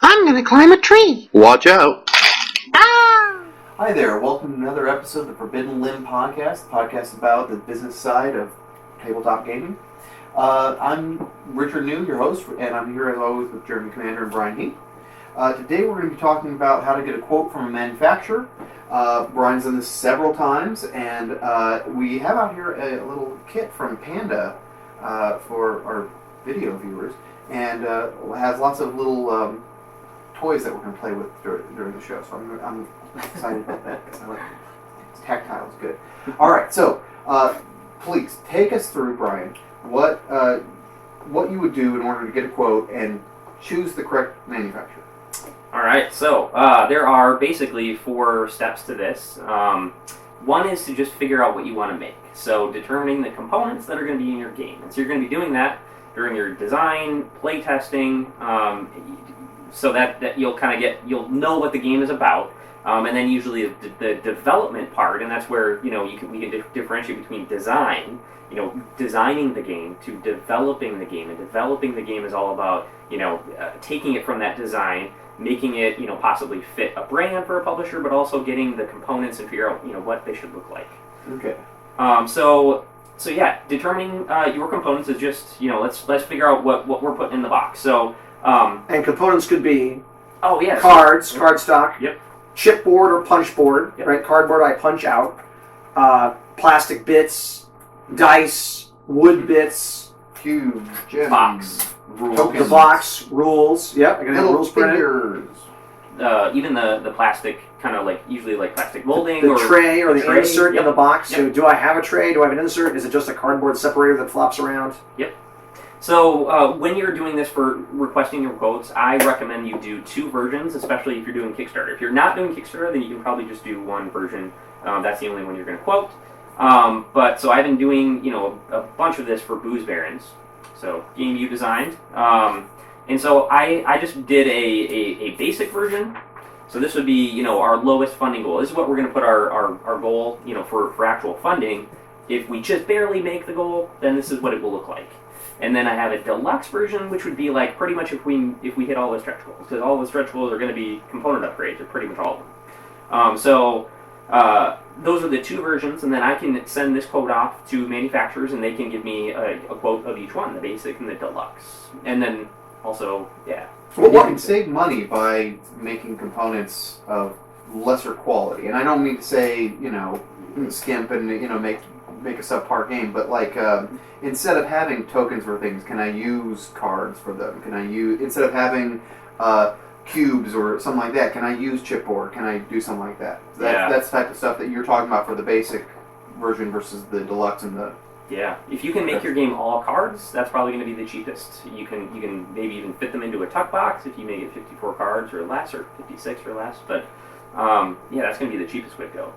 I'm gonna climb a tree. Watch out. Ah! Hi there, welcome to another episode of the Forbidden Limb podcast, the podcast about the business side of tabletop gaming. I'm Richard New, your host, and I'm here as always with Jeremy Commander and Brian Heath. Today we're going to be talking about how to get a quote from a manufacturer. Brian's done this several times, and we have out here a little kit from Panda for our video viewers, and has lots of little toys that we're going to play with during the show. So I'm excited about that. It's tactile, it's good. All right, so please take us through, Brian, what you would do in order to get a quote and choose the correct manufacturer. All right, so there are basically 4 steps to this. One is to just figure out what you want to make. So determining the components that are going to be in your game. And so you're going to be doing that during your design, play testing, so that you'll you'll know what the game is about. And then usually the development part, and that's where we can differentiate between design, designing the game, to developing the game. And developing the game is all about taking it from that design, making it possibly fit a brand for a publisher, but also getting the components and figure out what they should look like. Okay. So yeah, determining your components is just let's figure out what we're putting in the box. So and components could be cards, cardstock, yep, chipboard or punch board, yep. Right? Cardboard I punch out, plastic bits, dice, wood bits, Cubes, gems, box, rules, the box, rules. Yep, I got little rules printed. figures. Even the plastic, kind of usually plastic molding, The or tray or the tray, insert yep. in the box. Yep. So do I have a tray? Do I have an insert? Is it just a cardboard separator that flops around? Yep. So when you're doing this for requesting your quotes, I recommend you do 2 versions, especially if you're doing Kickstarter. If you're not doing Kickstarter, then you can probably just do 1 version. That's the only one you're going to quote. But so I've been doing a bunch of this for Booze Barons, so game you designed. And so I just did a basic version. So this would be our lowest funding goal. This is what we're going to put our goal for actual funding. If we just barely make the goal, then this is what it will look like. And then I have a deluxe version, which would be pretty much if we hit all the stretch goals, because all the stretch goals are going to be component upgrades, or pretty much all of them. Those are the 2 versions, and then I can send this quote off to manufacturers, and they can give me a quote of each one, the basic and the deluxe. And then also, yeah. Well, you can save money by making components of lesser quality, and I don't mean to say skimp and make a subpar game, but instead of having tokens for things, can I use cards for them? Can I use, instead of having cubes or something like that, can I use chipboard? Can I do something like that? That's the type of stuff that you're talking about for the basic version versus the deluxe and the... Yeah, if you can make your game all cards, that's probably going to be the cheapest. You can maybe even fit them into a tuck box if you make it 54 cards or less, or 56 or less, but that's going to be the cheapest way to go.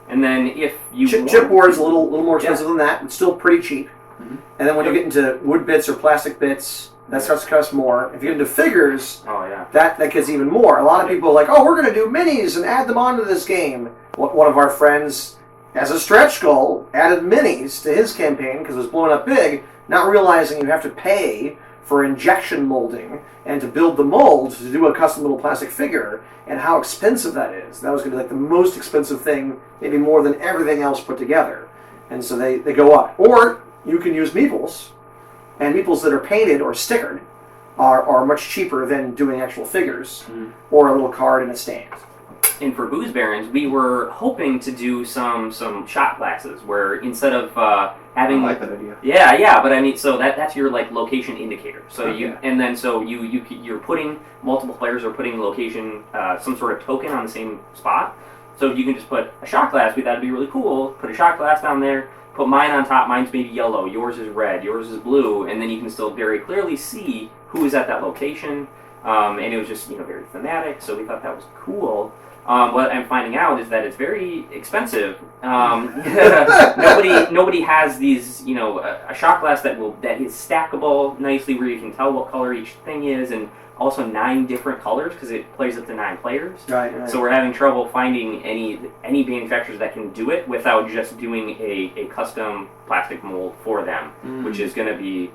And then if you chipboard is a little more expensive than that. It's still pretty cheap. Mm-hmm. And then when you get into wood bits or plastic bits, that starts to cost more. If you get into figures, that gets even more. A lot of people are like, we're going to do minis and add them onto this game. One of our friends, as a stretch goal, added minis to his campaign because it was blowing up big, not realizing you have to pay for injection molding and to build the mold to do a custom little plastic figure, and how expensive that is. That was going to be the most expensive thing, maybe more than everything else put together. And so they go up. Or you can use meeples, and meeples that are painted or stickered are much cheaper than doing actual figures, or a little card in a stand. And for Booze Barons, we were hoping to do some shot glasses where instead of having... I like that idea. Yeah, but I mean, so that's your location indicator. So you're putting, multiple players are putting location, some sort of token on the same spot. So you can just put a shot glass. We thought it'd be really cool. Put a shot glass down there. Put mine on top. Mine's maybe yellow. Yours is red. Yours is blue. And then you can still very clearly see who is at that location. And it was just very thematic. So we thought that was cool. What I'm finding out is that it's very expensive. Nobody has these, a shot glass that is stackable nicely, where you can tell what color each thing is, and also 9 different colors because it plays up to 9 players. Right. So we're having trouble finding any manufacturers that can do it without just doing a custom plastic mold for them, which is going to be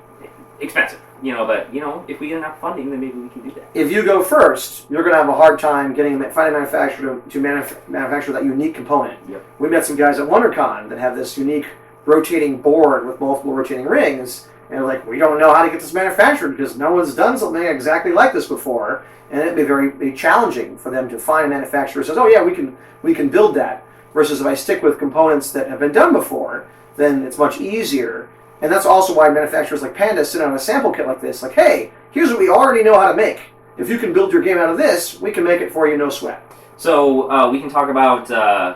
expensive. but if we get enough funding, then maybe we can do that. If you go first, you're going to have a hard time finding a manufacturer to manufacture that unique component. Yep. We met some guys at WonderCon that have this unique rotating board with multiple rotating rings, and they're like, we don't know how to get this manufactured because no one's done something exactly like this before, and it'd be very challenging for them to find a manufacturer who says, oh yeah, we can build that. Versus if I stick with components that have been done before, then it's much easier. And that's also why manufacturers like Panda sit on a sample kit like this, like, hey, here's what we already know how to make. If you can build your game out of this, we can make it for you, no sweat. So we can talk about,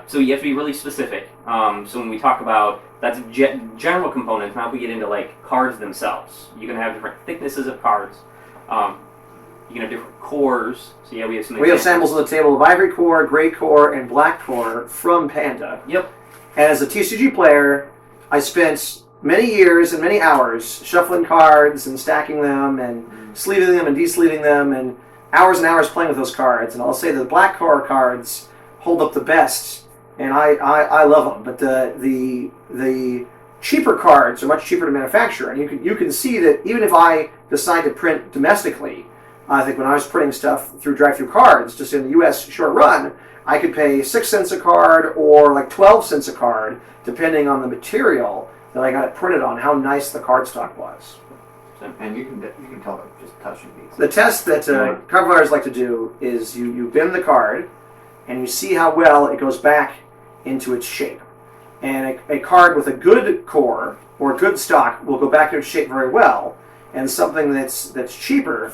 so you have to be really specific. So when we talk about, that's general components. Now if we get into like cards themselves, you can have different thicknesses of cards. You can have different cores. So yeah, we have some. We have samples on the table of ivory core, gray core, and black core from Panda. Yep. And as a TCG player, I spent many years and many hours shuffling cards and stacking them and sleeving them and de-sleeving them and hours playing with those cards. And I'll say the black core cards hold up the best, and I love them. But the cheaper cards are much cheaper to manufacture, and you can see that even if I decide to print domestically, I think when I was printing stuff through drive-through cards, just in the U.S. short run, I could pay 6 cents a card or like 12 cents a card, depending on the material that I got it printed on, how nice the cardstock was. And you can tell by just touching these. The test that card players like to do is you bend the card, and you see how well it goes back into its shape. And a card with a good core or good stock will go back into its shape very well. And something that's cheaper,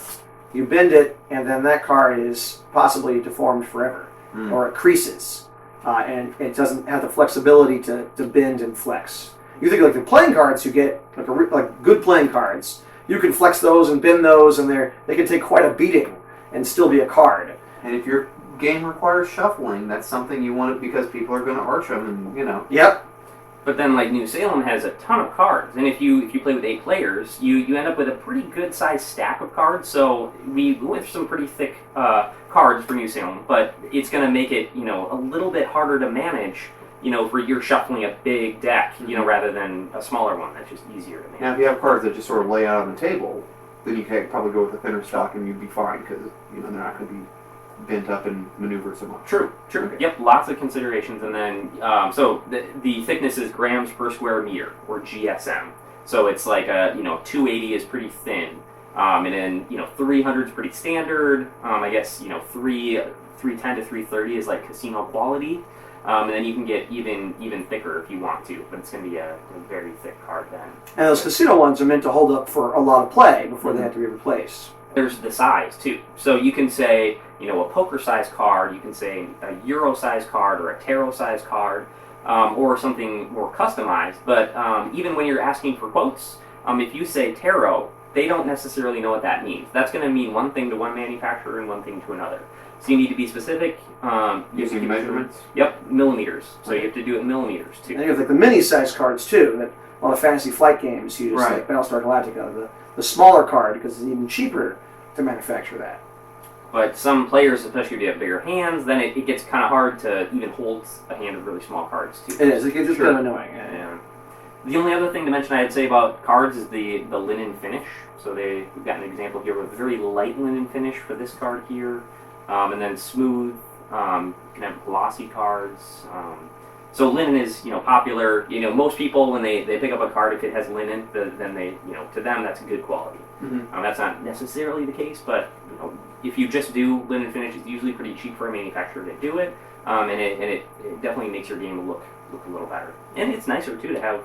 you bend it, and then that card is possibly deformed forever, or it creases, and it doesn't have the flexibility to bend and flex. You think like the playing cards you get, like good playing cards, you can flex those and bend those, and they can take quite a beating and still be a card. And if your game requires shuffling, that's something you want it because people are going to arch them, and Yep. But then, like, New Salem has a ton of cards, and if you play with 8 players, you end up with a pretty good sized stack of cards. So we went through some pretty thick cards for New Salem, but it's going to make it a little bit harder to manage. For you're shuffling a big deck, rather than a smaller one that's just easier to manage. Now, if you have cards that just sort of lay out on the table, then you can probably go with a thinner stock and you'd be fine because they're not going to be bent up and maneuvered so much. True. Okay. Yep, lots of considerations, and then so the thickness is grams per square meter, or GSM. So it's like 280 is pretty thin, and then 300 is pretty standard. I guess 310 to 330 is like casino quality. And then you can get even thicker if you want to, but it's going to be a very thick card then. And those casino ones are meant to hold up for a lot of play before they have to be replaced. There's the size too. So you can say, a poker-sized card, you can say a Euro-sized card or a Tarot-sized card, or something more customized. But even when you're asking for quotes, if you say Tarot, they don't necessarily know what that means. That's going to mean one thing to one manufacturer and one thing to another. So you need to be specific. Using measurements? Yep, millimeters. So you have to do it in millimeters too. And you have like the mini-sized cards too, that all the fantasy flight games use, right. like Battlestar Galactica, the smaller card, because it's even cheaper to manufacture that. But some players, especially if you have bigger hands, then it gets kind of hard to even hold a hand of really small cards too. It is. It gets kind of annoying. Yeah. The only other thing to mention I'd say about cards is the linen finish. So we've got an example here with a very light linen finish for this card here, and then smooth. You can have glossy cards. So linen is popular. Most people when they pick up a card, if it has linen, then they to them that's good quality. Mm-hmm. That's not necessarily the case, but if you just do linen finish, it's usually pretty cheap for a manufacturer to do it, and it definitely makes your game look a little better. And it's nicer too to have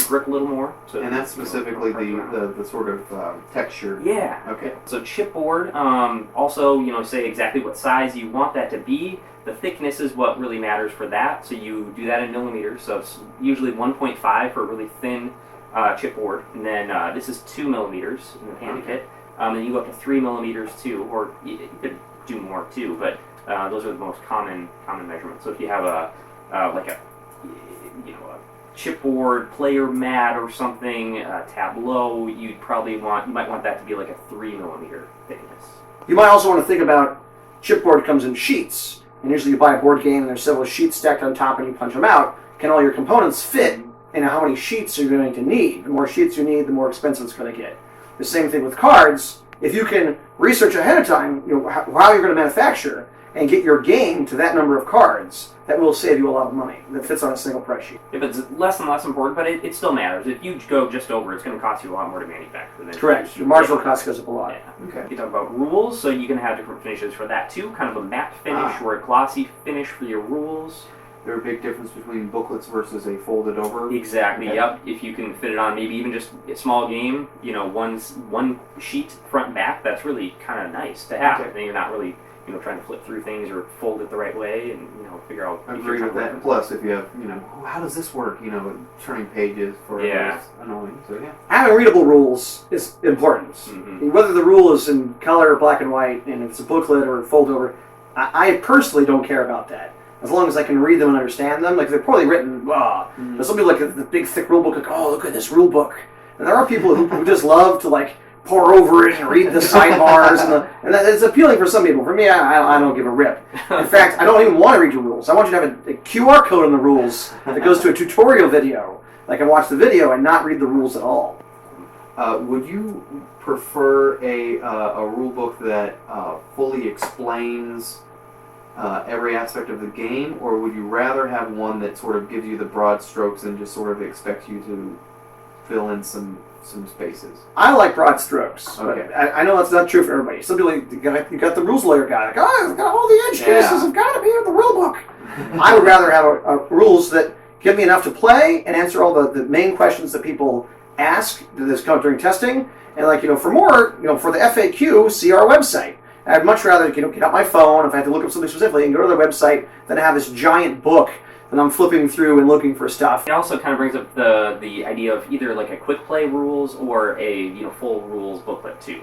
grip a little more. So and that's specifically the sort of texture. Yeah. Okay. So chipboard, also say exactly what size you want that to be. The thickness is what really matters for that. So you do that in millimeters. So it's usually 1.5 for a really thin chipboard, and then this is 2 millimeters in the Panda kit. And you go up to 3 millimeters too, or you could do more too. But those are the most common measurements. So if you have a chipboard player mat or something, tableau, you might want that to be like a 3 millimeter thickness. You might also want to think about chipboard comes in sheets, and usually you buy a board game and there's several sheets stacked on top and you punch them out. Can all your components fit? And how many sheets are you going to need? The more sheets you need, the more expensive it's going to get. The same thing with cards. If you can research ahead of time, how you're going to manufacture and get your game to that number of cards, that will save you a lot of money. That fits on a single price sheet. If it's less and less important, but it still matters. If you go just over, it's going to cost you a lot more to manufacture. Than Correct. Your marginal cost goes up a lot. Yeah. Okay. You talk about rules, so you can have different finishes for that too. Kind of a matte finish or a glossy finish for your rules. There a big difference between booklets versus a folded over? Exactly. Okay. Yep. If you can fit it on, maybe even just a small game. One sheet front and back. That's really kind of nice to have. Okay. Then you're not really trying to flip through things or fold it the right way, and figure out. I agree with that. Plus, if you have how does this work? Turning pages for is annoying. So yeah. Having readable rules is important. Mm-hmm. Whether the rule is in color or black and white, and if it's a booklet or fold over, I personally don't care about that. As long as I can read them and understand them. Like, if they're poorly written, but some people like the big thick rule book, like, oh, look at this rule book. And there are people who just love to pour over it and read the sidebars, and it's appealing for some people. For me, I don't give a rip. In fact, I don't even want to read your rules. I want you to have a QR code on the rules that goes to a tutorial video. I can watch the video and not read the rules at all. Would you prefer a rule book that fully explains every aspect of the game, or would you rather have one that sort of gives you the broad strokes and just sort of expects you to fill in some spaces? I like broad strokes. Okay. I know that's not true for everybody. Some people, you got the rules lawyer guy, I've got all the edge cases have got to be in the rule book. I would rather have rules that give me enough to play and answer all the main questions that people ask that come during testing. And for more, for the FAQ, see our website. I'd much rather get out my phone if I have to look up something specifically and go to their website than have this giant book that I'm flipping through and looking for stuff. It also kind of brings up the idea of either a quick play rules or a full rules booklet too.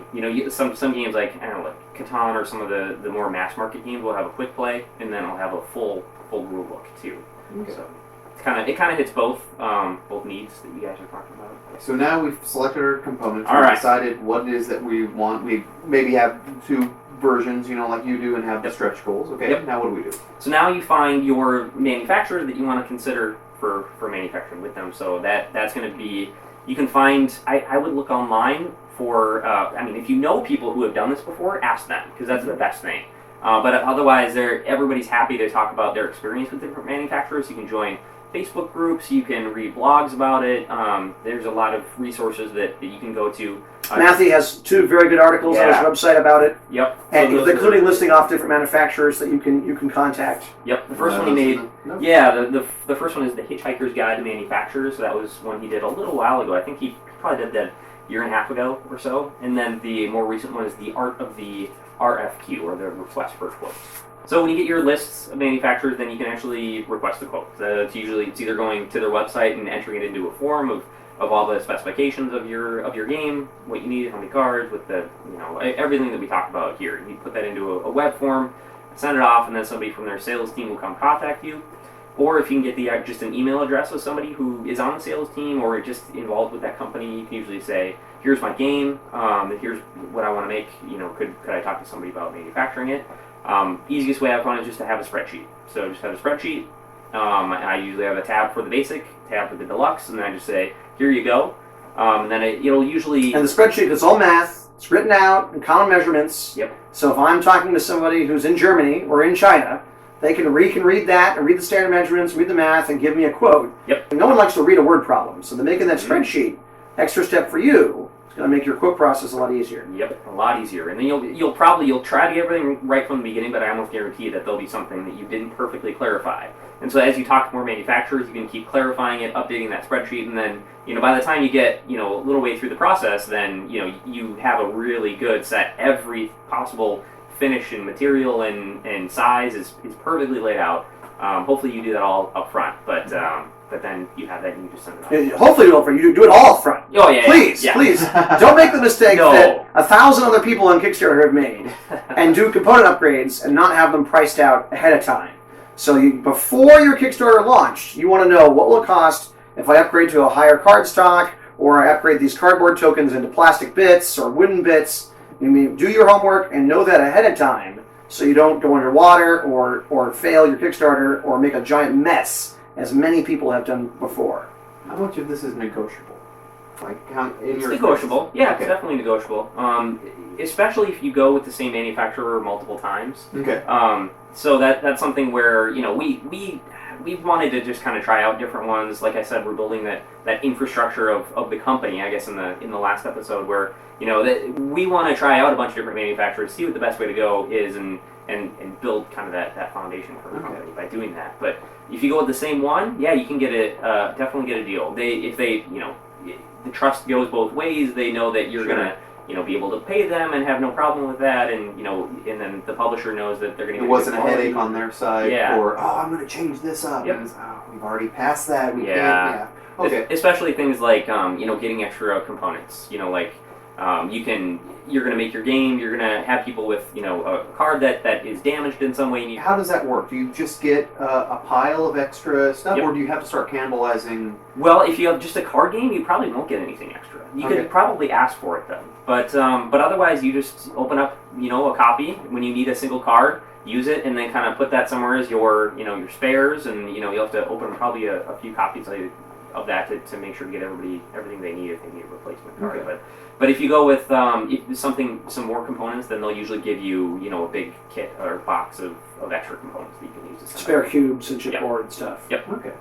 Some games like Catan or some of the more mass market games will have a quick play and then it'll have a full rule book too. Okay. So it kind of hits both needs that you guys are talking about. So now we've selected our components. All We've right. decided what it is that we want. We maybe have two versions, like you do, and have the stretch goals. Okay. Yep. Now what do we do? So now you find your manufacturer that you want to consider for manufacturing with them. So that's going to be, you can find, I would look online for, if you know people who have done this before, ask them, because that's the best thing. But otherwise, everybody's happy to talk about their experience with different manufacturers. You can join Facebook groups, you can read blogs about it. There's a lot of resources that you can go to. Matthew has 2 very good articles on his website about it. Yep. And including listing off different manufacturers that you can contact. Yep. The first one he made. No. Yeah. The first one is the Hitchhiker's Guide to Manufacturers. So that was one he did a little while ago. I think he probably did that a year and a half ago or so. And then the more recent one is the Art of the RFQ, or the Request for Quotes. So when you get your lists of manufacturers, then you can actually request a quote. It's either going to their website and entering it into a form of all the specifications of your game, what you need, how many cards, with the everything that we talked about here. You put that into a web form, send it off, and then somebody from their sales team will come contact you. Or if you can get just an email address of somebody who is on the sales team or just involved with that company, you can usually say, here's my game, here's what I want to make, could I talk to somebody about manufacturing it? Easiest way I found is just to have a spreadsheet. So just have a spreadsheet. I usually have a tab for the basic, tab for the deluxe, and then I just say, here you go. And then it'll usually... And the spreadsheet is all math. It's written out in common measurements. Yep. So if I'm talking to somebody who's in Germany or in China, they can read that and read the standard measurements, read the math, and give me a quote. Yep. And no one likes to read a word problem. So they're making that spreadsheet, extra step for you, going to make your quote process a lot easier. Yep, a lot easier. And then you'll try to get everything right from the beginning, but I almost guarantee that there'll be something that you didn't perfectly clarify. And so as you talk to more manufacturers, you can keep clarifying it, updating that spreadsheet, and then by the time you get a little way through the process, then you have a really good set. Every possible finish and material and size is perfectly laid out. Hopefully you do that all up front, but then you have that and you just send it off. Hopefully you do it all up front. Oh, yeah. Please, yeah. please. Don't make the mistake that 1,000 other people on Kickstarter have made and do component upgrades and not have them priced out ahead of time. So before your Kickstarter launched, you want to know what will it cost if I upgrade to a higher card stock, or I upgrade these cardboard tokens into plastic bits or wooden bits. Do your homework and know that ahead of time so you don't go underwater or fail your Kickstarter or make a giant mess, as many people have done before. How much of this is negotiable? Like in It's your negotiable. Yeah, okay. It's definitely negotiable. Especially if you go with the same manufacturer multiple times. Okay. So that's something where we wanted to just kind of try out different ones. Like I said, we're building that infrastructure of the company. I guess in the last episode where that we want to try out a bunch of different manufacturers, see what the best way to go is, and build kind of that foundation for the company by doing that. But if you go with the same one, yeah, you can get it. Definitely get a deal. The trust goes both ways. They know that you're gonna be able to pay them and have no problem with that, and and then the publisher knows that they're gonna. It wasn't a headache on their side. Yeah. Or I'm gonna change this up. Yep. And we've already passed that. We can't. Yeah. Yeah. Okay. Especially things like getting extra components. You're going to make your game. You're going to have people with a card that is damaged in some way. And How does that work? Do you just get a pile of extra stuff, or do you have to start cannibalizing? Well, if you have just a card game, you probably won't get anything extra. You could probably ask for it though. But otherwise, you just open up a copy when you need a single card. Use it and then kind of put that somewhere as your your spares, and you'll have to open probably a few copies of that to make sure to get everything they need if they need a replacement card. Okay. But if you go with some more components, then they'll usually give you a big kit or box of extra components that you can use. Spare cubes and chipboard and stuff. Yep. Okay.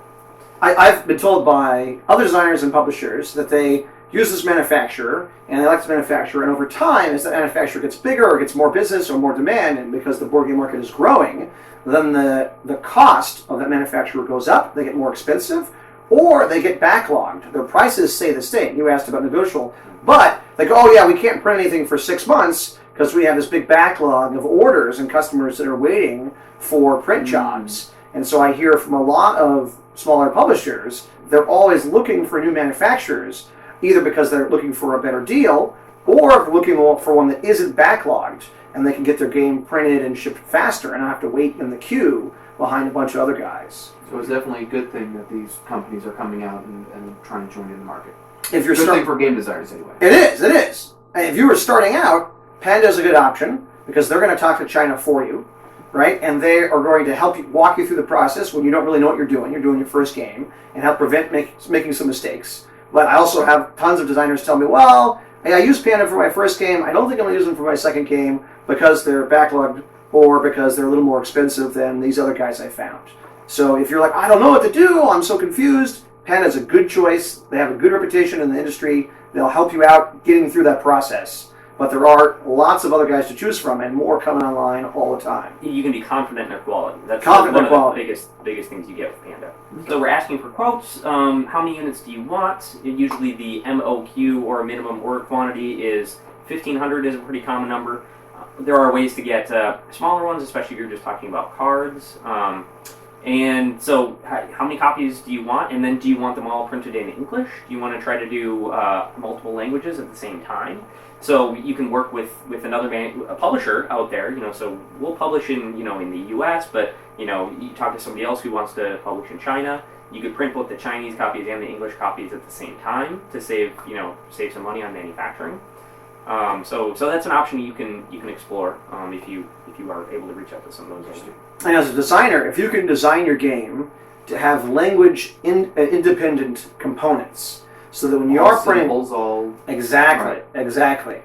I've been told by other designers and publishers that they use this manufacturer, and they like this manufacturer, and over time, as that manufacturer gets bigger or gets more business or more demand, and because the board game market is growing, then the cost of that manufacturer goes up, they get more expensive, or they get backlogged. Their prices stay the same. You asked about negotiable. But they go, oh yeah, we can't print anything for 6 months because we have this big backlog of orders and customers that are waiting for print jobs. And so I hear from a lot of smaller publishers, they're always looking for new manufacturers, either because they're looking for a better deal or looking for one that isn't backlogged and they can get their game printed and shipped faster and not have to wait in the queue behind a bunch of other guys. So it's definitely a good thing that these companies are coming out and trying to join in the market. If you're good thing for game designers anyway. It is. And if you were starting out, Panda's a good option because they're going to talk to China for you, right? And they are going to help you, walk you through the process when you don't really know what you're doing. You're doing your first game and help prevent making some mistakes. But I also have tons of designers tell me, well, hey, I used Panda for my first game. I don't think I'm going to use them for my second game because they're backlogged or because they're a little more expensive than these other guys I found. So if you're like, I don't know what to do, I'm so confused, Panda's a good choice. They have a good reputation in the industry. They'll help you out getting through that process. But there are lots of other guys to choose from and more coming online all the time. You can be confident in their quality. That's confident one in quality. Of the biggest things you get with Panda. So we're asking for quotes. How many units do you want? Usually the MOQ or minimum order quantity is 1,500 is a pretty common number. There are ways to get smaller ones, especially if you're just talking about cards. And so how many copies do you want? And then do you want them all printed in English? Do you want to try to do multiple languages at the same time? So you can work with a publisher out there, so we'll publish in the US, but you talk to somebody else who wants to publish in China. You could print both the Chinese copies and the English copies at the same time to save some money on manufacturing. So that's an option you can explore if you are able to reach out to some of those. And as a designer, if you can design your game to have language independent components, so that when you are printing, exactly.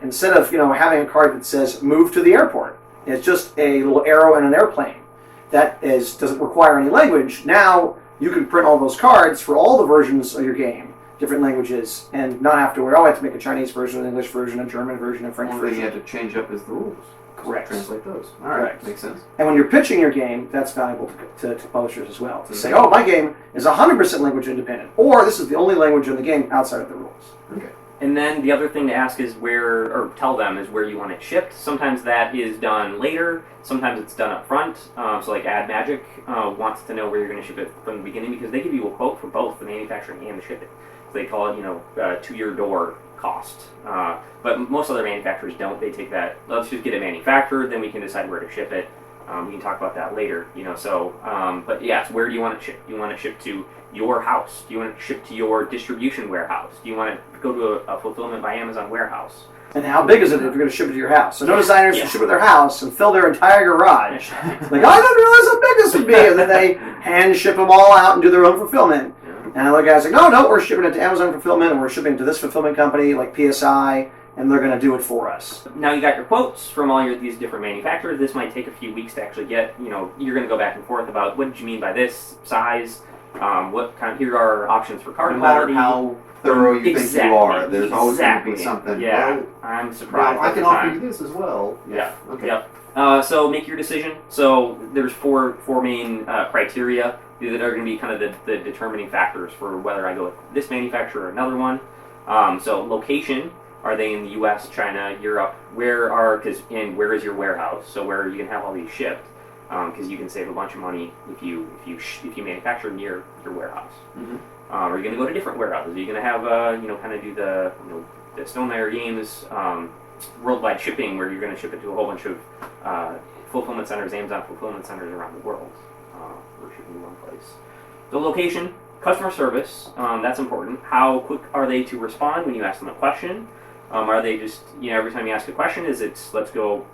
Instead of having a card that says "move to the airport," it's just a little arrow and an airplane. That doesn't require any language. Now you can print all those cards for all the versions of your game, different languages, and not have to worry. Oh, I have to make a Chinese version, an English version, a German version, a French version. You have to change up is the rules. Correct. Translate those. All right. Correct. Makes sense. And when you're pitching your game, that's valuable to publishers as well. To say, oh, my game is 100% language independent, or this is the only language in the game outside of the rules. Okay. And then the other thing to ask is tell them is where you want it shipped. Sometimes that is done later. Sometimes it's done up front. So like Ad Magic wants to know where you're going to ship it from the beginning because they give you a quote for both the manufacturing and the shipping. So they call it, to your door cost. But most other manufacturers don't. They take that, let's just get it manufactured, then we can decide where to ship it. We can talk about that later, but yeah, where do you want it shipped? Do you want it shipped to your house? Do you want it shipped to your distribution warehouse? Do you want it to go to a fulfillment by Amazon warehouse? And how big is it if you're going to ship it to your house? So no designers can ship it to their house and fill their entire garage. Like, I didn't realize how big this would be. And then they hand ship them all out and do their own fulfillment. And other guys like, no, we're shipping it to Amazon Fulfillment, and we're shipping it to this fulfillment company like PSI, and they're going to do it for us. Now you got your quotes from all these different manufacturers. This might take a few weeks to actually get, you're going to go back and forth about what did you mean by this size, what kind of, here are options for card quality. No matter how thorough you think you are, there's always going to be something. Yeah, well, I'm surprised. I can offer you this as well. Yeah. Okay. Yep. So make your decision. So there's four main criteria that are going to be kind of the determining factors for whether I go with this manufacturer or another one. So location. Are they in the U.S., China, Europe? Where is your warehouse? So where you can have all these shipped, because you can save a bunch of money if you manufacture near your warehouse. Mm-hmm. Are you going to go to different warehouses? Are you going to have kind of do the Stonemaier Games worldwide shipping, where you're going to ship it to a whole bunch of fulfillment centers, Amazon fulfillment centers around the world? We're shipping in one place. The location, customer service, that's important. How quick are they to respond when you ask them a question? Are they just, every time you ask a question, let's go,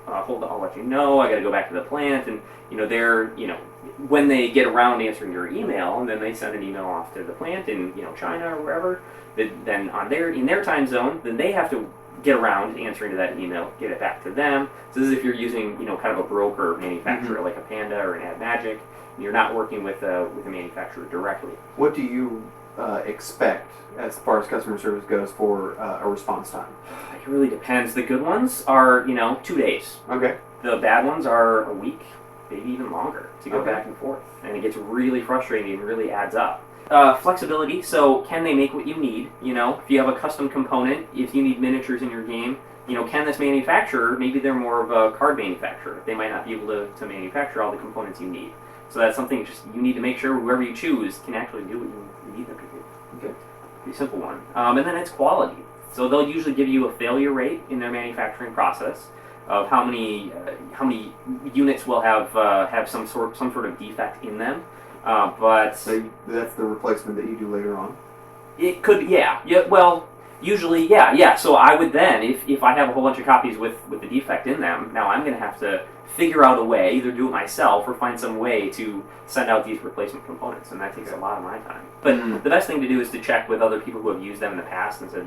hold on, I'll let you know, I got to go back to the plant, and, they're, when they get around answering your email, and then they send an email off to the plant in, China or wherever, then in their time zone, then they have to get around answering to that email, get it back to them. So this is if you're using, kind of a broker manufacturer, like a Panda or an AdMagic, and you're not working with a manufacturer directly. What do you expect as far as customer service goes for a response time? It really depends. The good ones are, 2 days. Okay. The bad ones are a week, maybe even longer to go back and forth. And it gets really frustrating and really adds up. Flexibility, so can they make what you need? If you have a custom component, if you need miniatures in your game, can this manufacturer, maybe they're more of a card manufacturer, they might not be able to manufacture all the components you need. So that's something just you need to make sure whoever you choose can actually do what you need them to do. Okay. Pretty simple one. And then it's quality. So they'll usually give you a failure rate in their manufacturing process of how many units will have some sort of defect in them. But so that's the replacement that you do later on. It could, yeah. Well, usually, yeah. So I would then, if I have a whole bunch of copies with the defect in them, now I'm going to have to figure out a way, either do it myself or find some way to send out these replacement components, and that takes a lot of my time. But the best thing to do is to check with other people who have used them in the past and said,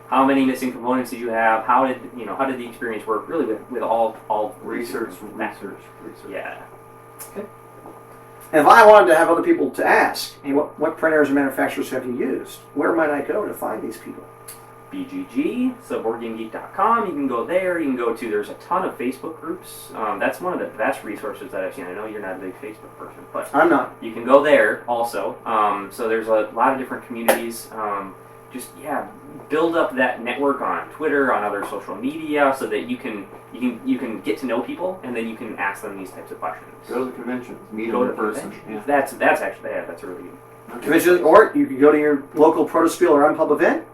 how many missing components did you have? How did the experience work? Really, with all research. Yeah. Okay. And if I wanted to have other people to ask, hey, what printers and manufacturers have you used? Where might I go to find these people? BGG, so BoardGameGeek.com, you can go there, there's a ton of Facebook groups. That's one of the best resources that I've seen. I know you're not a big Facebook person, but I'm not. You can go there also. So there's a lot of different communities. Build up that network on Twitter, on other social media, so that you can get to know people, and then you can ask them these types of questions. Go to the conventions, meet them in person. Yeah. That's a really good. Convention, or you could go to your local Protospiel or Unpub event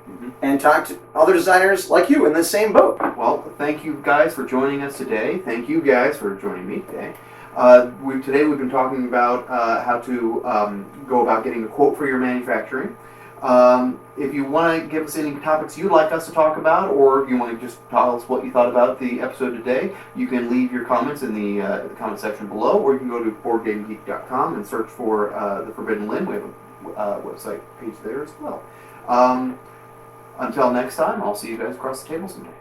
and talk to other designers like you in the same boat. Well, thank you guys for joining us today. Thank you guys for joining me today. Today we've been talking about how to go about getting a quote for your manufacturing. If you want to give us any topics you'd like us to talk about, or if you want to just tell us what you thought about the episode today, you can leave your comments in the comment section below, or you can go to BoardGameGeek.com and search for The Forbidden Limb. We have a website page there as well. Until next time, I'll see you guys across the table someday.